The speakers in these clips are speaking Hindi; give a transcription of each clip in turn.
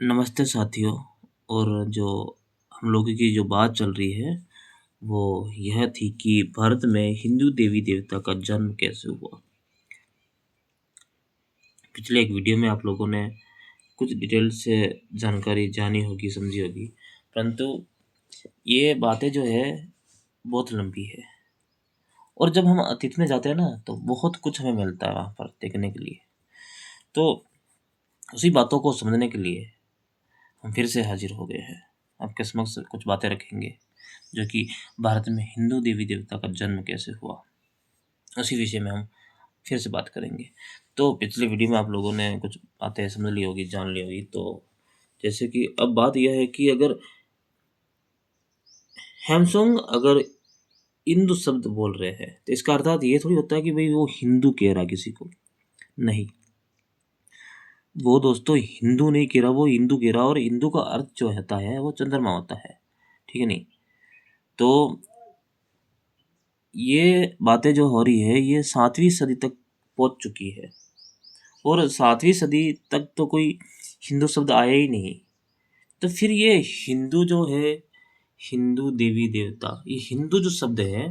नमस्ते साथियों। और जो हम लोगों की जो बात चल रही है वो यह थी कि भारत में हिंदू देवी देवता का जन्म कैसे हुआ। पिछले एक वीडियो में आप लोगों ने कुछ डिटेल से जानकारी जानी होगी, समझी होगी, परंतु ये बातें जो है बहुत लंबी है। और जब हम अतीत में जाते हैं ना तो बहुत कुछ हमें मिलता है वहाँ पर देखने के लिए। तो उसी बातों को समझने के लिए हम फिर से हाजिर हो गए हैं। आपके समक्ष कुछ बातें रखेंगे जो कि भारत में हिंदू देवी देवता का जन्म कैसे हुआ, उसी विषय में हम फिर से बात करेंगे। तो पिछले वीडियो में आप लोगों ने कुछ बातें समझ ली होगी, जान ली होगी। तो जैसे कि अब बात यह है कि अगर हैमसोंग अगर हिंदू शब्द बोल रहे हैं तो इसका अर्थात ये थोड़ी होता है कि भाई वो हिंदू कह रहा किसी को। नहीं, वो दोस्तों हिंदू नहीं कह रहा, वो हिंदू कह रहा। और हिंदू का अर्थ जो होता है वो चंद्रमा होता है, ठीक है नहीं। तो ये बातें जो हो रही है ये 7वीं सदी तक पहुंच चुकी है। और 7वीं सदी तक तो कोई हिंदू शब्द आया ही नहीं। तो फिर ये हिंदू जो है, हिंदू देवी देवता, ये हिंदू जो शब्द है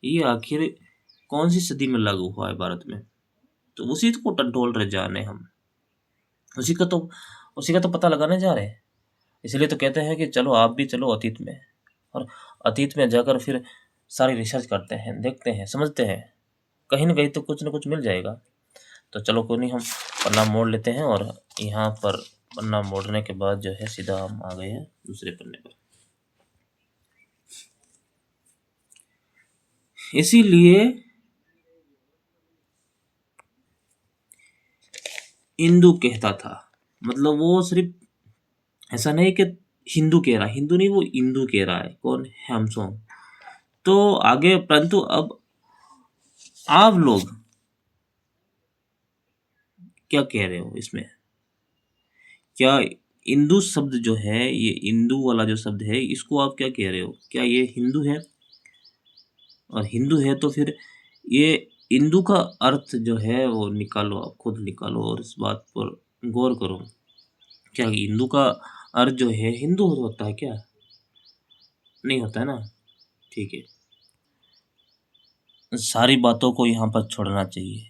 ये आखिर कौन सी सदी में लागू हुआ है भारत में, तो उसी को टटोल रहे जाने हम। उसी का तो उसी का तो पता लगाने जा रहे हैं। इसलिए तो कहते हैं कि चलो आप भी चलो अतीत में, और अतीत में जाकर फिर सारी रिसर्च करते हैं, देखते हैं, समझते हैं, कहीं ना कहीं तो कुछ ना कुछ मिल जाएगा। तो चलो कोई नहीं, हम पन्ना मोड़ लेते हैं। और यहाँ पर पन्ना मोड़ने के बाद जो है सीधा हम आ गए हैं दूसरे पन्ने पर। इसीलिए हिंदू कहता था, मतलब वो सिर्फ ऐसा नहीं कि हिंदू कह रहा, हिंदू नहीं, वो हिंदू कह रहा है। कौन? हैमसोंग। तो आगे, परंतु अब आप लोग क्या कह रहे हो इसमें? क्या हिंदू शब्द जो है, ये हिंदू वाला जो शब्द है, इसको आप क्या कह रहे हो? क्या ये हिंदू है? और हिंदू है तो फिर ये हिंदू का अर्थ जो है वो निकालो, आप खुद निकालो और इस बात पर गौर करो। क्या हिंदू का अर्थ जो है हिंदू होता है क्या? नहीं होता है ना। ठीक है, सारी बातों को यहाँ पर छोड़ना चाहिए,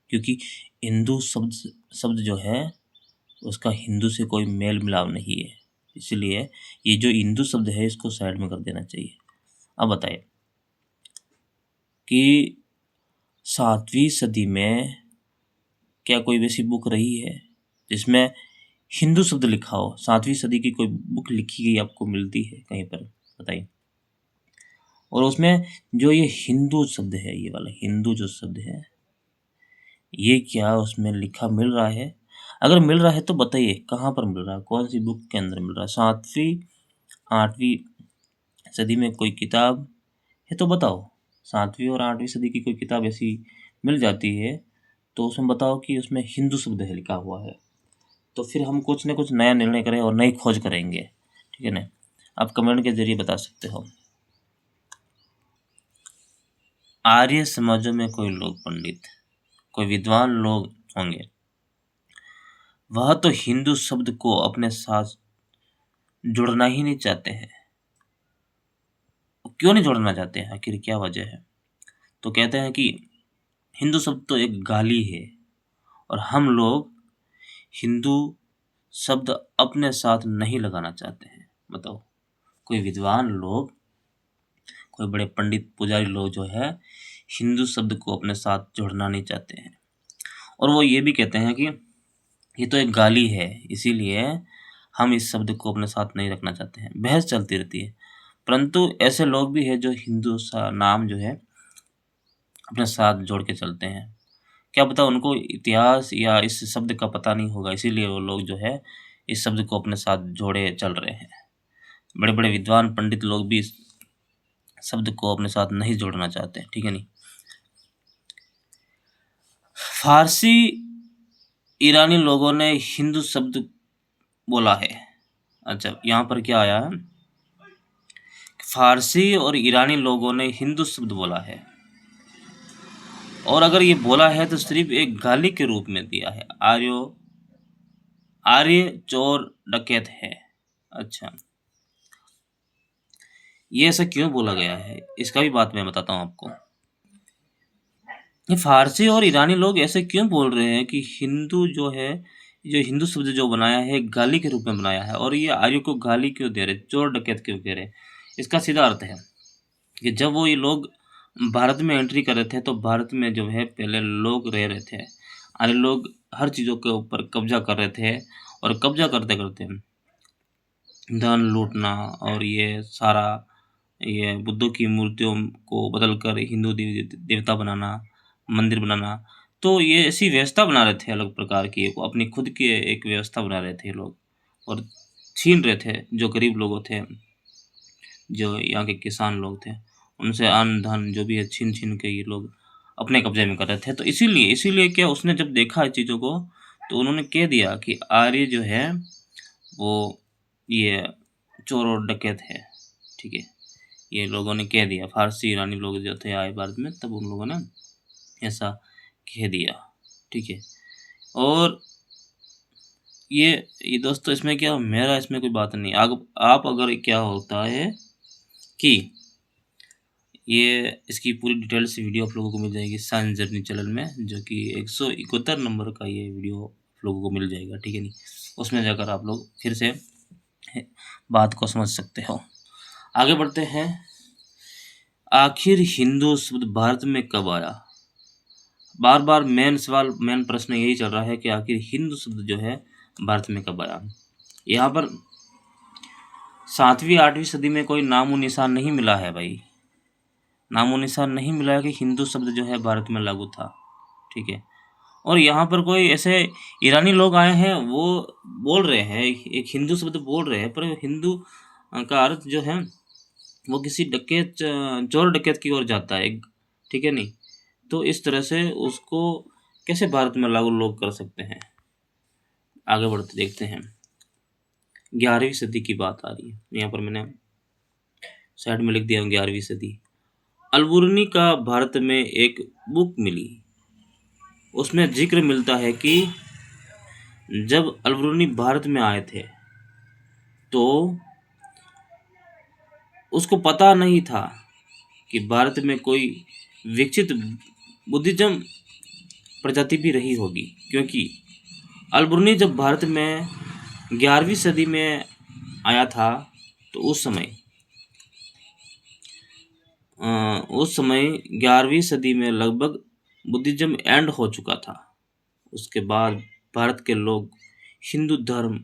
क्योंकि हिंदू शब्द शब्द जो है उसका हिंदू से कोई मेल मिलाप नहीं है। इसलिए ये जो हिंदू शब्द है इसको साइड में कर देना चाहिए। अब बताइए कि 7वीं सदी में क्या कोई वैसी बुक रही है जिसमें हिंदू शब्द लिखा हो? 7वीं सदी की कोई बुक लिखी गई आपको मिलती है कहीं पर? बताइए। और उसमें जो ये हिंदू शब्द है, ये वाला हिंदू जो शब्द है, ये क्या उसमें लिखा मिल रहा है? अगर मिल रहा है तो बताइए कहाँ पर मिल रहा है, कौन सी बुक के अंदर मिल रहा है? 7वीं 8वीं सदी में कोई किताब है तो बताओ। 7वीं और 8वीं सदी की कोई किताब ऐसी मिल जाती है तो उसमें बताओ कि उसमें हिंदू शब्द है लिखा हुआ है। तो फिर हम कुछ न कुछ नया निर्णय करें और नई खोज करेंगे, ठीक है ना। आप कमेंट के जरिए बता सकते हो। आर्य समाजों में कोई लोग पंडित, कोई विद्वान लोग होंगे, वह तो हिंदू शब्द को अपने साथ जोड़ना ही नहीं चाहते हैं। क्यों नहीं जोड़ना चाहते हैं? आखिर क्या वजह है? तो कहते हैं कि हिंदू शब्द तो एक गाली है और हम लोग हिंदू शब्द अपने साथ नहीं लगाना चाहते हैं। बताओ, कोई विद्वान लोग, कोई बड़े पंडित पुजारी लोग जो है हिंदू शब्द को अपने साथ जोड़ना नहीं चाहते हैं। और वो ये भी कहते हैं कि ये तो एक गाली है, इसीलिए हम इस शब्द को अपने साथ नहीं रखना चाहते हैं। बहस चलती रहती है। परंतु ऐसे लोग भी हैं जो हिंदू सा नाम जो है अपने साथ जोड़ के चलते हैं। क्या पता उनको इतिहास या इस शब्द का पता नहीं होगा, इसीलिए वो लोग जो है इस शब्द को अपने साथ जोड़े चल रहे हैं। बड़े बड़े विद्वान पंडित लोग भी इस शब्द को अपने साथ नहीं जोड़ना चाहते हैं, ठीक है नहीं। फारसी ईरानी लोगों ने हिंदू शब्द बोला है। अच्छा, यहाँ पर क्या आया? फारसी और ईरानी लोगों ने हिंदू शब्द बोला है, और अगर ये बोला है तो सिर्फ एक गाली के रूप में दिया है। आर्यों आर्य चोर डकैत है। अच्छा, ये ऐसा क्यों बोला गया है, इसका भी बात मैं बताता हूँ आपको। ये फारसी और ईरानी लोग ऐसे क्यों बोल रहे हैं कि हिंदू जो है, जो हिंदू शब्द जो बनाया है गाली के रूप में बनाया है, और ये आर्य को गाली क्यों दे रहे, चोर डकैत क्यों कह रहे। इसका सीधा अर्थ है कि जब वो ये लोग भारत में एंट्री कर रहे थे तो भारत में जो है पहले लोग रह रहे थे, आर्य लोग हर चीज़ों के ऊपर कब्जा कर रहे थे, और कब्जा करते करते धन लूटना और ये सारा, ये बुद्धों की मूर्तियों को बदल कर हिंदू देवी देवता बनाना, मंदिर बनाना, तो ये ऐसी व्यवस्था बना रहे थे अलग प्रकार की, एक अपनी खुद की एक व्यवस्था बना रहे थे ये लोग, और छीन रहे थे जो गरीब लोग थे, जो यहाँ के किसान लोग थे, उनसे अन्न धन जो भी है छीन छीन के ये लोग अपने कब्जे में कर रहे थे। तो इसीलिए क्या उसने जब देखा इस चीज़ों को, तो उन्होंने कह दिया कि आर्य जो है वो ये चोर और डकैत है। ठीक है, ये लोगों ने कह दिया, फारसी ईरानी लोग जो थे आए भारत में, तब उन लोगों ने ऐसा कह दिया। ठीक है, और ये दोस्तों इसमें क्या, मेरा इसमें कोई बात नहीं। आप अगर क्या होता है कि ये इसकी पूरी डिटेल्स वीडियो आप लोगों को मिल जाएगी साइंस जर्नी चैनल में, जो कि 171 नंबर का ये वीडियो आप लोगों को मिल जाएगा। ठीक है, नहीं उसमें जाकर आप लोग फिर से बात को समझ सकते हो। आगे बढ़ते हैं। आखिर हिंदू शब्द भारत में कब आया। बार बार मेन प्रश्न यही चल रहा है कि आखिर हिंदू शब्द जो है भारत में कब आया। यहाँ पर 7वीं 8वीं सदी में कोई नामो निशान नहीं मिला है भाई, नामो निशान नहीं मिला है कि हिंदू शब्द जो है भारत में लागू था। ठीक है, और यहाँ पर कोई ऐसे ईरानी लोग आए हैं, वो बोल रहे हैं एक हिंदू शब्द बोल रहे हैं, पर हिंदू का अर्थ जो है वो किसी डकैत चोर डकैत की ओर जाता है। ठीक है, नहीं तो इस तरह से उसको कैसे भारत में लागू लोग कर सकते हैं। आगे बढ़ते देखते हैं। 11वीं सदी की बात आ रही है, यहाँ पर मैंने साइड में लिख दिया 11वीं सदी। अलबुर्नी का भारत में एक बुक मिली, उसमें जिक्र मिलता है कि जब अलबुर्नी भारत में आए थे तो उसको पता नहीं था कि भारत में कोई विकसित बुद्धिज्म प्रजाति भी रही होगी, क्योंकि अलबुर्नी जब भारत में 11वीं सदी में आया था तो उस समय 11वीं सदी में लगभग बुद्धिज्म एंड हो चुका था। उसके बाद भारत के लोग हिंदू धर्म,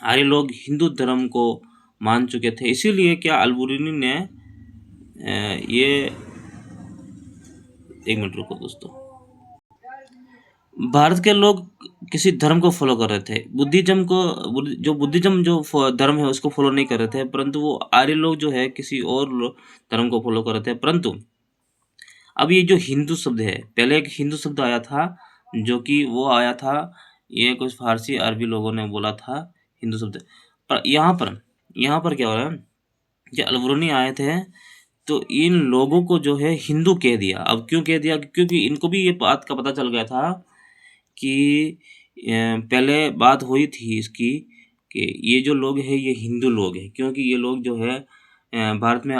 आर्य लोग हिंदू धर्म को मान चुके थे। इसीलिए क्या अलबुर्नी ने ये, एक मिनट रुको दोस्तों, भारत के लोग किसी धर्म को फॉलो कर रहे थे, बुद्धिज्म जो धर्म है उसको फॉलो नहीं कर रहे थे, परंतु वो आर्य लोग जो है किसी और धर्म को फॉलो कर रहे थे। परंतु अब ये जो हिंदू शब्द है, पहले एक हिंदू शब्द आया था, जो कि वो आया था, ये कुछ फारसी अरबी लोगों ने बोला था हिंदू शब्द। पर यहाँ पर क्या हो रहा है, जो अलबुर्नी आए थे तो इन लोगों को जो है हिंदू कह दिया। अब क्यों कह दिया, क्योंकि इनको भी ये बात का पता चल गया था कि पहले बात हुई थी इसकी कि ये जो लोग हैं ये हिंदू लोग हैं, क्योंकि ये लोग जो है भारत में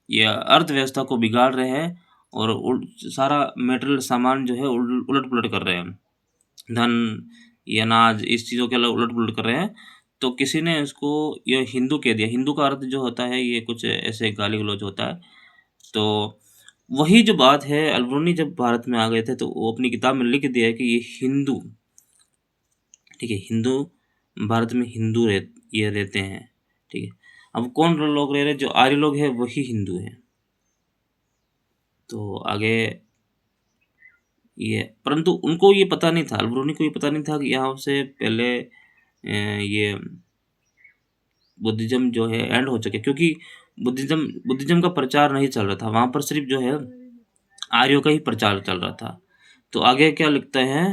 ये अर्थव्यवस्था को बिगाड़ रहे हैं, और सारा मेटेरियल सामान जो है उलट पुलट कर रहे हैं, धन या अनाज इस चीज़ों के उलट पुलट कर रहे हैं। तो किसी ने इसको ये हिंदू कह दिया। हिंदू का अर्थ जो होता है ये कुछ ऐसे गाली गलौज होता है। तो वही जो बात है, अलबुर्नी जब भारत में आ गए थे तो वो अपनी किताब में लिख दिया है कि ये हिंदू, ठीक है, हिंदू भारत में हिंदू ये रहते हैं। ठीक है, अब कौन लोग रह रहे, जो आर्य लोग हैं वही हिंदू हैं। तो आगे ये, परंतु उनको ये पता नहीं था, अलबुर्नी को ये पता नहीं था कि यहाँ से पहले ये बुद्धिज्म जो है एंड हो चुके, क्योंकि बुद्धिज्म का प्रचार नहीं चल रहा था वहाँ पर, सिर्फ जो है आर्यों का ही प्रचार चल रहा था। तो आगे क्या लिखते हैं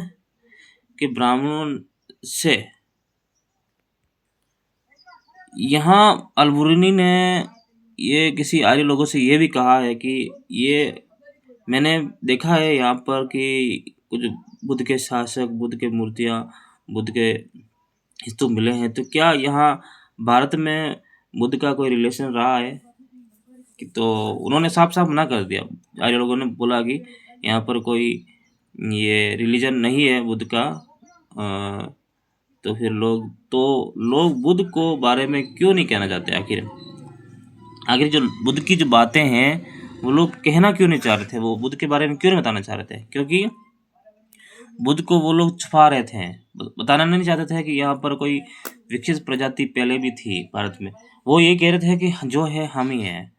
कि ब्राह्मणों से, यहाँ अलबुर्नी ने ये किसी आर्य लोगों से ये भी कहा है कि ये मैंने देखा है यहाँ पर कि कुछ बुद्ध के शासक, बुद्ध के मूर्तियाँ, बुद्ध के स्तूप मिले हैं, तो क्या यहाँ भारत में बुद्ध का कोई रिलेशन रहा है? कि तो उन्होंने साफ-साफ मना कर दिया। आर्य लोगों ने बोला कि यहाँ पर कोई ये रिलीजन नहीं है बुद्ध का। तो फिर लोग बुद्ध को बारे में क्यों नहीं कहना चाहते आखिर? आखिर जो बुद्ध की जो बातें हैं वो लोग कहना क्यों नहीं चाह रहे थे? वो बुद्ध के बारे में क्यों नहीं बताना चाह रहे थे? क्योंकि बुद्ध को वो लोग छुपा रहे थे, बताना नहीं चाहते थे कि यहाँ पर कोई विकसित प्रजाति पहले भी थी भारत में। वो ये कह रहे थे कि जो है हम ही हैं,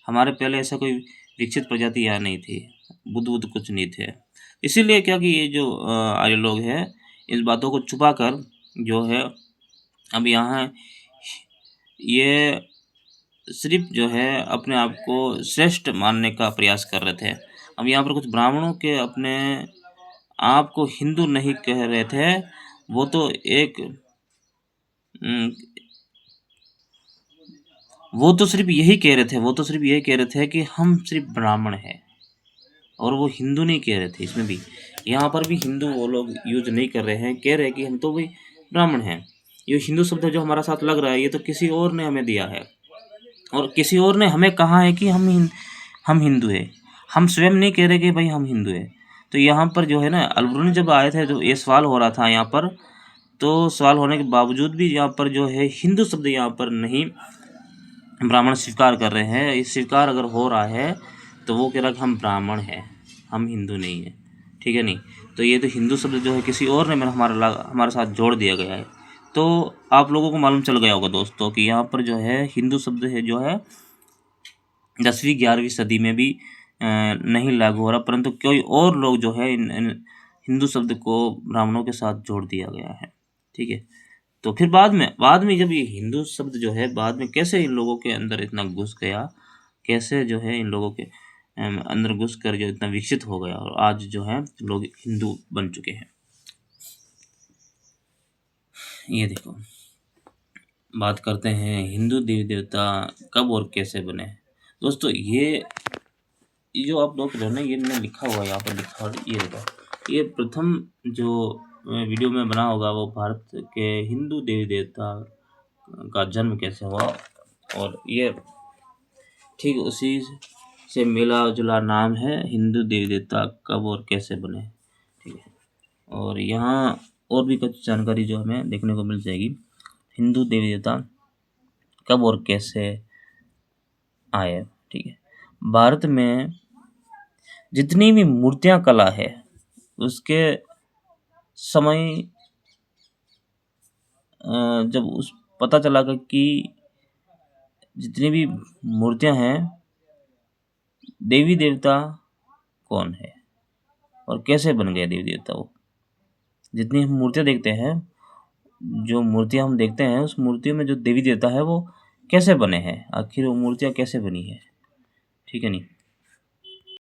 हमारे पहले ऐसा कोई विकसित प्रजाति यहाँ नहीं थी, बुद्ध कुछ नहीं थे। इसीलिए क्या कि ये जो आर्य लोग हैं इस बातों को छुपा कर जो है अब यहाँ ये सिर्फ जो है अपने आप को श्रेष्ठ मानने का प्रयास कर रहे थे। अब यहाँ पर कुछ ब्राह्मणों के अपने आप को हिंदू नहीं कह रहे थे, वो तो एक वो तो सिर्फ यही कह रहे थे कि हम सिर्फ ब्राह्मण हैं, और वो हिंदू नहीं कह रहे थे। इसमें भी यहाँ पर भी हिंदू वो लोग यूज नहीं कर रहे हैं, कह रहे हैं कि हम तो भी ब्राह्मण हैं। ये हिंदू शब्द जो हमारा साथ लग रहा है ये तो किसी और ने हमें दिया है, और किसी और ने हमें कहा है कि हम हिंदू हैं। हम स्वयं नहीं कह रहे कि भाई हम हिंदू हैं। तो यहाँ पर जो है ना, अलबरूनी जब आए थे तो ये सवाल हो रहा था यहाँ पर, तो सवाल होने के बावजूद भी यहाँ पर जो है हिंदू शब्द यहाँ पर नहीं ब्राह्मण स्वीकार कर रहे हैं। ये स्वीकार अगर हो रहा है तो वो कह रहा है कि हम ब्राह्मण हैं, हम हिंदू नहीं हैं, ठीक है नहीं। तो ये तो हिंदू शब्द जो है किसी और ने हमारे साथ जोड़ दिया गया है। तो आप लोगों को मालूम चल गया होगा दोस्तों कि यहाँ पर जो है हिंदू शब्द है जो है 10वीं 11वीं सदी में भी नहीं लागू हो रहा, परंतु कोई और लोग जो है इन हिंदू शब्द को ब्राह्मणों के साथ जोड़ दिया गया है, ठीक है। तो फिर बाद में जब ये हिंदू शब्द जो है बाद में कैसे इन लोगों के अंदर इतना घुस गया, कैसे जो है इन लोगों के अंदर घुस कर जो इतना विकसित हो गया और आज जो है लोग हिंदू बन चुके हैं। ये देखो, बात करते हैं हिंदू देवी देवता कब और कैसे बने। दोस्तों ये जो आप लोग जो है ना, ये मैंने लिखा हुआ है, यहाँ पर लिखा हुआ ये देखो, ये प्रथम जो वीडियो में बना होगा वो भारत के हिंदू देवी देवता का जन्म कैसे हुआ, और ये ठीक उसी से मिला जुला नाम है हिंदू देवी देवता कब और कैसे बने, ठीक है। और यहाँ और भी कुछ जानकारी जो हमें देखने को मिल जाएगी, हिंदू देवी देवता कब और कैसे आए, ठीक है। भारत में जितनी भी मूर्तियाँ कला है उसके समय जब उस पता चला कि जितनी भी मूर्तियाँ हैं देवी देवता कौन है और कैसे बन गए देवी देवता वो। जितनी हम मूर्तियाँ देखते हैं, जो मूर्तियाँ हम देखते हैं उस मूर्तियों में जो देवी देवता है वो कैसे बने हैं, आखिर वो मूर्तियाँ कैसे बनी है, ठीक है नहीं।